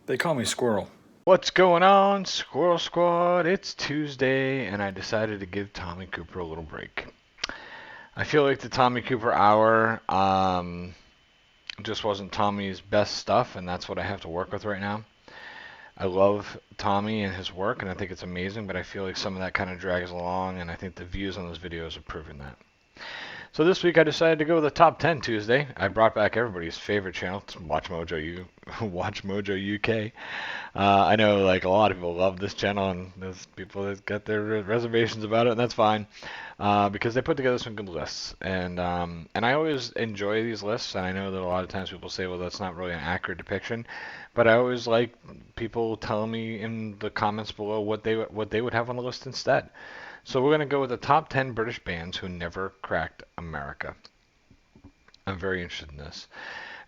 They call me Squirrel. What's going on, Squirrel Squad? It's Tuesday, and I decided to give Tommy Cooper a little break. I feel like the Tommy Cooper hour just wasn't Tommy's best stuff, and that's what I have to work with right now. I love Tommy and his work, and I think it's amazing, but I feel like some of that kind of drags along, and I think the views on those videos are proving that. So this week I decided to go with the Top 10 Tuesday. I brought back everybody's favorite channel, it's WatchMojoUK. I know like a lot of people love this channel, and there's people that got their reservations about it, and that's fine, because they put together some good lists. And I always enjoy these lists, and I know that a lot of times people say, well, that's not really an accurate depiction, but I always like people telling me in the comments below what they would have on the list instead. So we're going to go with the top 10 British bands who never cracked America. I'm very interested in this.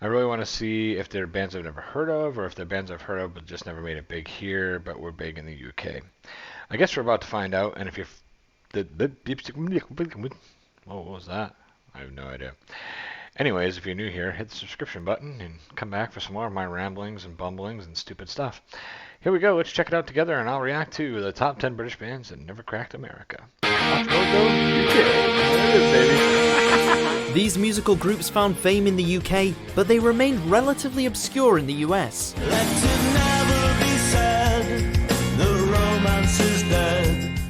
I really want to see if they're bands I've never heard of, or if they're bands I've heard of but just never made it big here, but were big in the UK. I guess we're about to find out, and if you're... what was that? I have no idea. Anyways, if you're new here, hit the subscription button and come back for some more of my ramblings and bumblings and stupid stuff. Here we go, let's check it out together, and I'll react to the top 10 British bands that never cracked America. WatchMojoUK. There it is, baby. These musical groups found fame in the UK, but they remained relatively obscure in the US.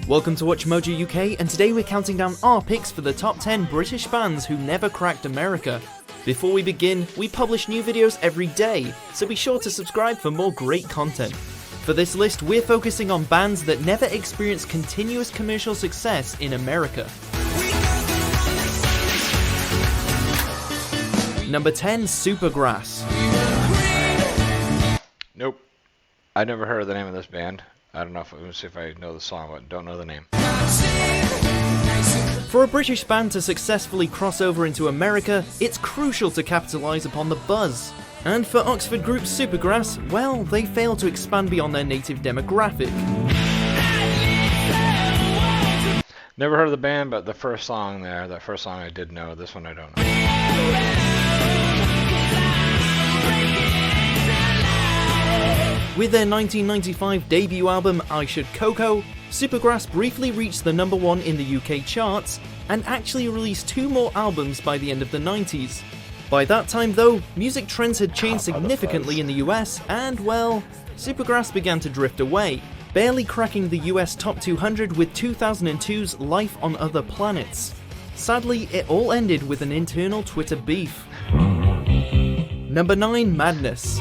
Welcome to WatchMojoUK, and today we're counting down our picks for the top 10 British bands who never cracked America. Before we begin, we publish new videos every day, so be sure to subscribe for more great content. For this list, we're focusing on bands that never experienced continuous commercial success in America. Number 10, Supergrass. Nope. I never heard of the name of this band. I don't know if I know the song, but don't know the name. For a British band to successfully cross over into America, it's crucial to capitalise upon the buzz. And for Oxford group Supergrass, well, they failed to expand beyond their native demographic. Never heard of the band, but the first song there, that first song I did know, this one I don't know. With their 1995 debut album I Should Coco, Supergrass briefly reached the number 1 in the UK charts, and actually released 2 more albums by the end of the 90s. By that time though, music trends had changed significantly in the US, and well, Supergrass began to drift away, barely cracking the US top 200 with 2002's Life on Other Planets. Sadly, it all ended with an internal Twitter beef. Number 9, Madness.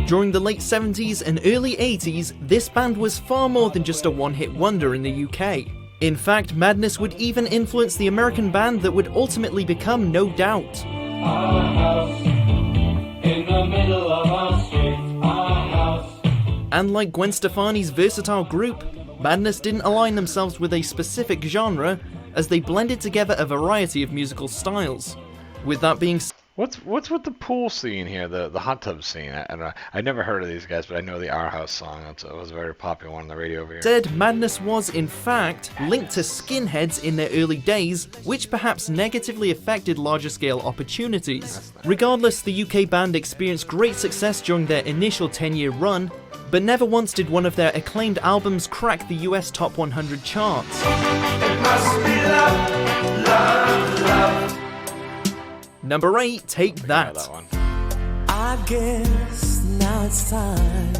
During the late 70s and early 80s, this band was far more than just a one-hit wonder in the UK. In fact, Madness would even influence the American band that would ultimately become No Doubt. And like Gwen Stefani's versatile group, Madness didn't align themselves with a specific genre, as they blended together a variety of musical styles. With that being said, What's with the pool scene here, the hot tub scene? I don't know. I never heard of these guys, but I know the Our House song. It was a very popular one on the radio over here. Madness was, in fact, linked to skinheads in their early days, which perhaps negatively affected larger-scale opportunities. Regardless, the UK band experienced great success during their initial 10-year run, but never once did one of their acclaimed albums crack the US Top 100 charts. It must be love, love, love. Number 8, Take That. That one. I guess now it's time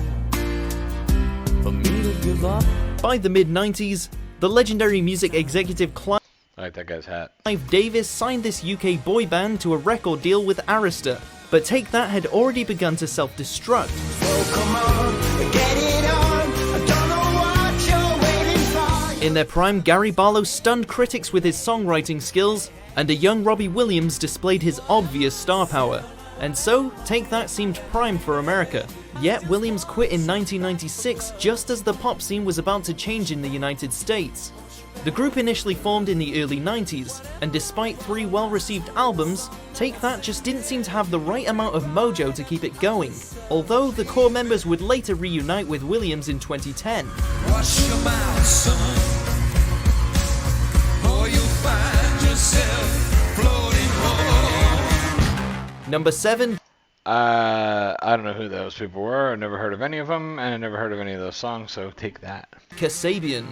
for me to give up. By the mid-90s, the legendary music executive I like that guy's hat. Clive Davis signed this UK boy band to a record deal with Arista, but Take That had already begun to self-destruct. So come on, get it on. I don't know what you're waiting for. In their prime, Gary Barlow stunned critics with his songwriting skills, and a young Robbie Williams displayed his obvious star power. And so, Take That seemed primed for America. Yet Williams quit in 1996 just as the pop scene was about to change in the United States. The group initially formed in the early 90s, and despite 3 well-received albums, Take That just didn't seem to have the right amount of mojo to keep it going, although the core members would later reunite with Williams in 2010. Wash your mouth, son, or you'll find yourself floating home. Number 7, I don't know who those people were. I never heard of any of them, and I never heard of any of those songs, so take that. Kasabian.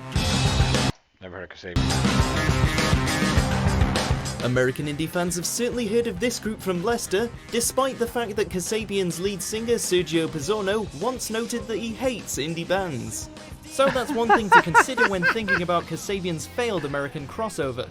Never heard of Kasabian. American indie fans have certainly heard of this group from Leicester, despite the fact that Kasabian's lead singer Sergio Pizzorno once noted that he hates indie bands. So that's one thing to consider when thinking about Kasabian's failed American crossover.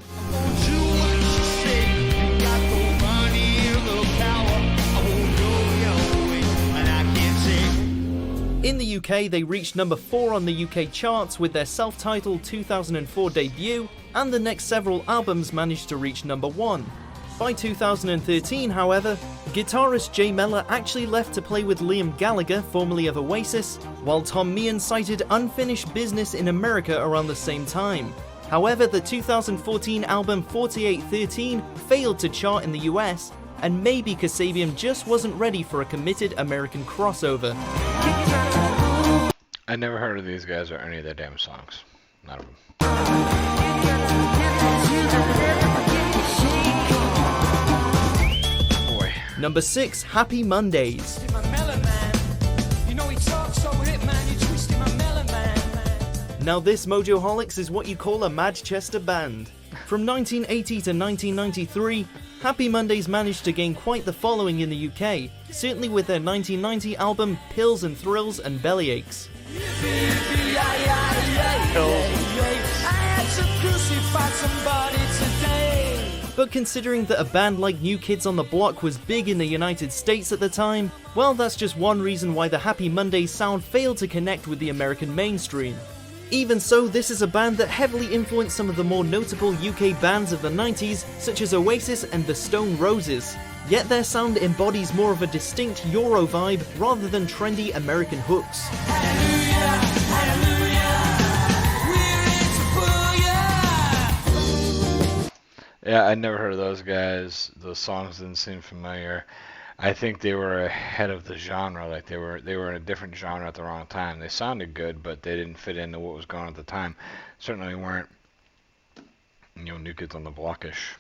In the UK, they reached number 4 on the UK charts with their self-titled 2004 debut, and the next several albums managed to reach number 1. By 2013, however, guitarist Jay Manle actually left to play with Liam Gallagher, formerly of Oasis, while Tom Meehan cited unfinished business in America around the same time. However, the 2014 album 4813 failed to chart in the US, and maybe Kasabian just wasn't ready for a committed American crossover. I never heard of these guys or any of their damn songs. None of them. Boy. Number 6, Happy Mondays. Now this Mojoholics is what you call a Manchester band. From 1980 to 1993, Happy Mondays managed to gain quite the following in the UK, certainly with their 1990 album Pills and Thrills and Bellyaches. But considering that a band like New Kids on the Block was big in the United States at the time, well, that's just one reason why the Happy Mondays sound failed to connect with the American mainstream. Even so, this is a band that heavily influenced some of the more notable UK bands of the 90s, such as Oasis and the Stone Roses. Yet their sound embodies more of a distinct Euro vibe rather than trendy American hooks. Yeah, I never heard of those guys. Those songs didn't seem familiar. I think they were ahead of the genre. Like they were in a different genre at the wrong time. They sounded good, but they didn't fit into what was going on at the time. Certainly weren't, New Kids on the Blockish.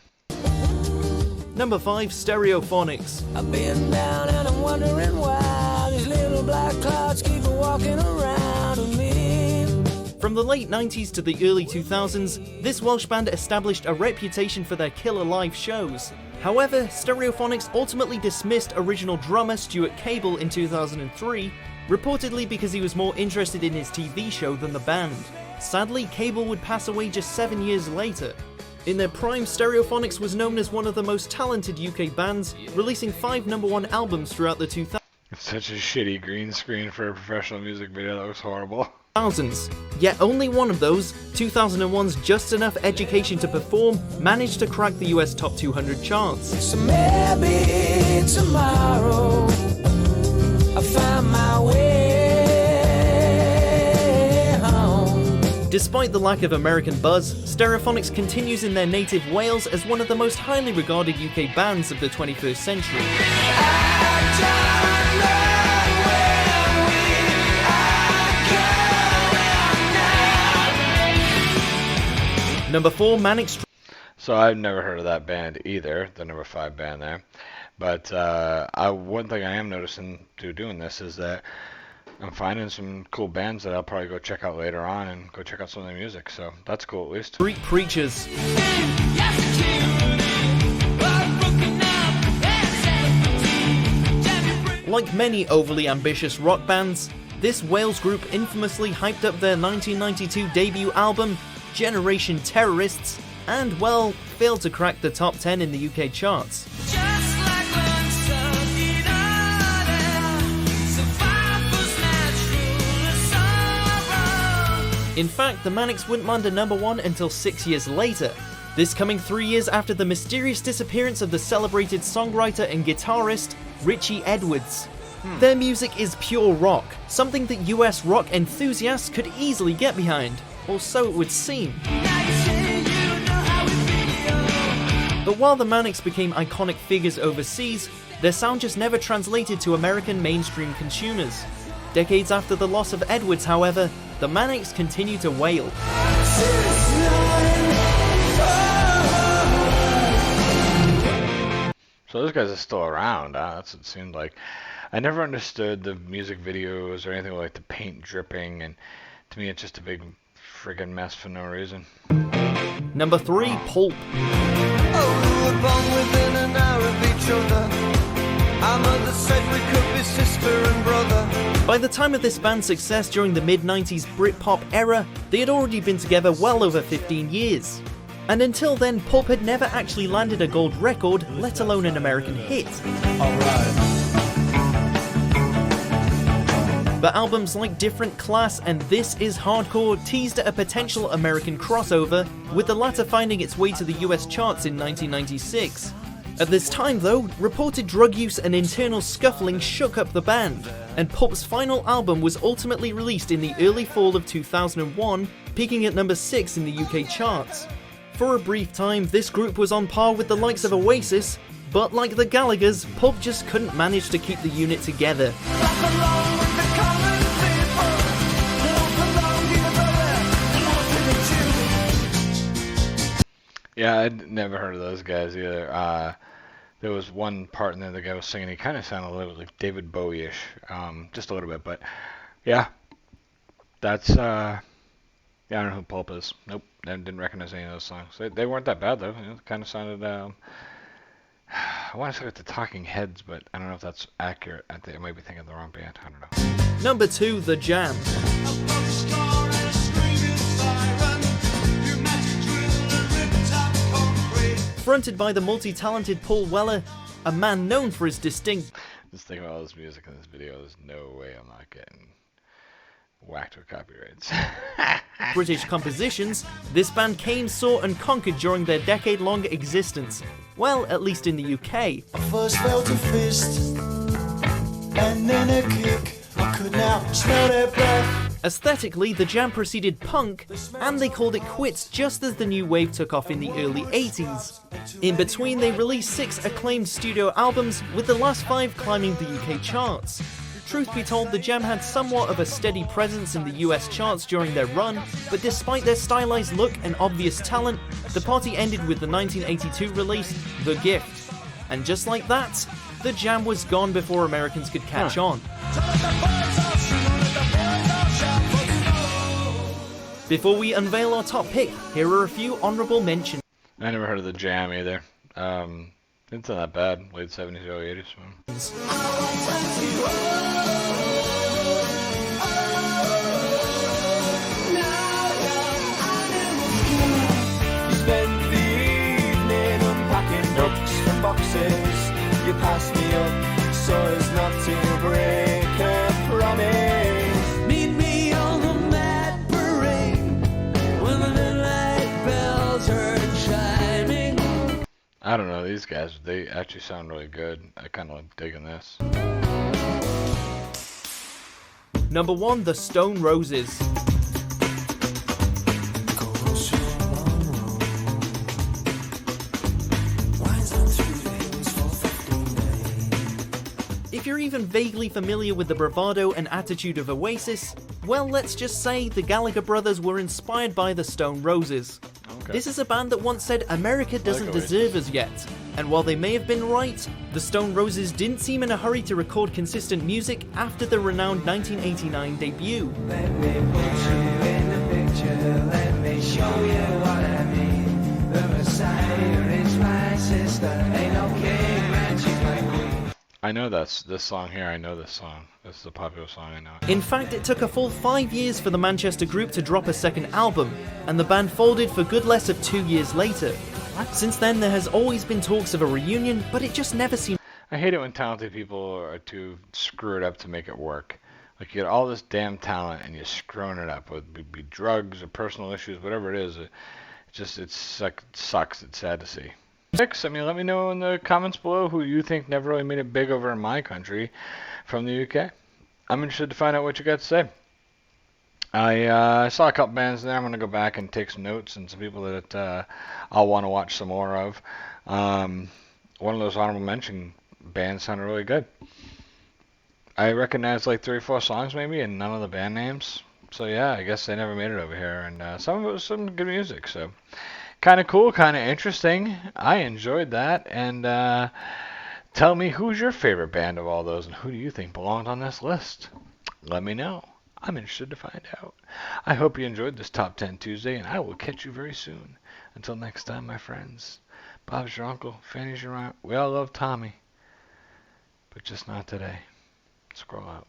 Number 5, Stereophonics. I've been down and I'm wondering why these little black clouds keep walking around me. From the late 90s to the early 2000s, this Welsh band established a reputation for their killer live shows. However, Stereophonics ultimately dismissed original drummer Stuart Cable in 2003, reportedly because he was more interested in his TV show than the band. Sadly, Cable would pass away just 7 years later. In their prime, Stereophonics was known as one of the most talented UK bands, releasing 5 #1 albums throughout the 2000s. It's such a shitty green screen for a professional music video. That was horrible. Yet only one of those, 2001's Just Enough Education to Perform, managed to crack the US top 200 charts. So maybe tomorrow I'll find my way home. Despite the lack of American buzz, Stereophonics continues in their native Wales as one of the most highly regarded UK bands of the 21st century. Number 4, Manic Street. So I've never heard of that band either, the number 5 band there. But one thing I am noticing through doing this is that I'm finding some cool bands that I'll probably go check out later on and go check out some of their music. So that's cool at least. Street Preachers. Like many overly ambitious rock bands, this Wales group infamously hyped up their 1992 debut album, Generation Terrorists, and, well, failed to crack the top 10 in the UK charts. In fact, the Manics wouldn't land a #1 until 6 years later, this coming 3 years after the mysterious disappearance of the celebrated songwriter and guitarist Richie Edwards. Their music is pure rock, something that US rock enthusiasts could easily get behind, or so it would seem. But while the Manics became iconic figures overseas, their sound just never translated to American mainstream consumers. Decades after the loss of Edwards, however, the Manics continue to wail. So those guys are still around. That's what it seemed like. I never understood the music videos or anything like the paint dripping, and to me it's just a big friggin' mess for no reason. Number 3, Pulp. Oh, we were born within an hour of each other. Our mother said we could be sister and brother. By the time of this band's success during the mid-90s Britpop era, they had already been together well over 15 years. And until then, Pulp had never actually landed a gold record, let alone an American hit. But albums like Different Class and This Is Hardcore teased at a potential American crossover, with the latter finding its way to the US charts in 1996. At this time though, reported drug use and internal scuffling shook up the band, and Pulp's final album was ultimately released in the early fall of 2001, peaking at number 6 in the UK charts. For a brief time, this group was on par with the likes of Oasis, but like the Gallaghers, Pulp just couldn't manage to keep the unit together. Yeah, I'd never heard of those guys either. There was one part in there the guy was singing. He kind of sounded a little like David Bowie-ish, just a little bit. But yeah, that's yeah. I don't know who Pulp is. Nope, I didn't recognize any of those songs. They weren't that bad though. It kind of sounded. I want to say with the Talking Heads, but I don't know if that's accurate. I might be thinking of the wrong band. I don't know. Number 2, The Jam. Fronted by the multi-talented Paul Weller, a man known for his distinct... Just thinking about all this music in this video, there's no way I'm not getting whacked with copyrights. British compositions, this band came, saw and conquered during their decade-long existence. Well, at least in the UK. I first felt a fist, and then a kick. I could now smell their breath. Aesthetically, The Jam preceded punk, and they called it quits just as the new wave took off in the early 80s. In between, they released 6 acclaimed studio albums, with the last 5 climbing the UK charts. Truth be told, The Jam had somewhat of a steady presence in the US charts during their run, but despite their stylized look and obvious talent, the party ended with the 1982 release, The Gift. And just like that, The Jam was gone before Americans could catch on. Before we unveil our top pick, here are a few honourable mentions. I never heard of The Jam either. It's not that bad. Late 70s, early 80s. Spend the evening unpacking books from boxes. You pass me up so as not to break a promise. Meet me on the mad parade when the midnight bells are chiming. I don't know, these guys, they actually sound really good. I kind of like digging this. Number 1, The Stone Roses. If you're even vaguely familiar with the bravado and attitude of Oasis, well, let's just say the Gallagher brothers were inspired by the Stone Roses. Okay. This is a band that once said America doesn't Oasis. deserve us yet, and while they may have been right, the Stone Roses didn't seem in a hurry to record consistent music after the renowned 1989 debut. Let me put you in the picture, let me show you what I mean. The Messiah is my sister, ain't no king, man, she's my queen. I know this song here. I know this song. This is a popular song. I know it. In fact, it took a full 5 years for the Manchester group to drop a second album, and the band folded for good less of 2 years later. Since then, there has always been talks of a reunion, but it just never seemed... I hate it when talented people are too screwed up to make it work. Like, you get all this damn talent and you're screwing it up. Whether it be drugs or personal issues, whatever it is. It sucks. It's sad to see. I mean, let me know in the comments below who you think never really made it big over in my country from the UK. I'm interested to find out what you got to say. I saw a couple bands there. I'm going to go back and take some notes and some people that I'll want to watch some more of. One of those honorable mention bands sounded really good. I recognized like 3 or 4 songs maybe and none of the band names. So yeah, I guess they never made it over here. And some of it was some good music. So kind of cool, kind of interesting. I enjoyed that. And Tell me, who's your favorite band of all those, and who do you think belonged on this list? Let me know. I'm interested to find out. I hope you enjoyed this Top 10 Tuesday, and I will catch you very soon. Until next time, my friends. Bob's your uncle, Fanny's your aunt. We all love Tommy, but just not today. Scroll out.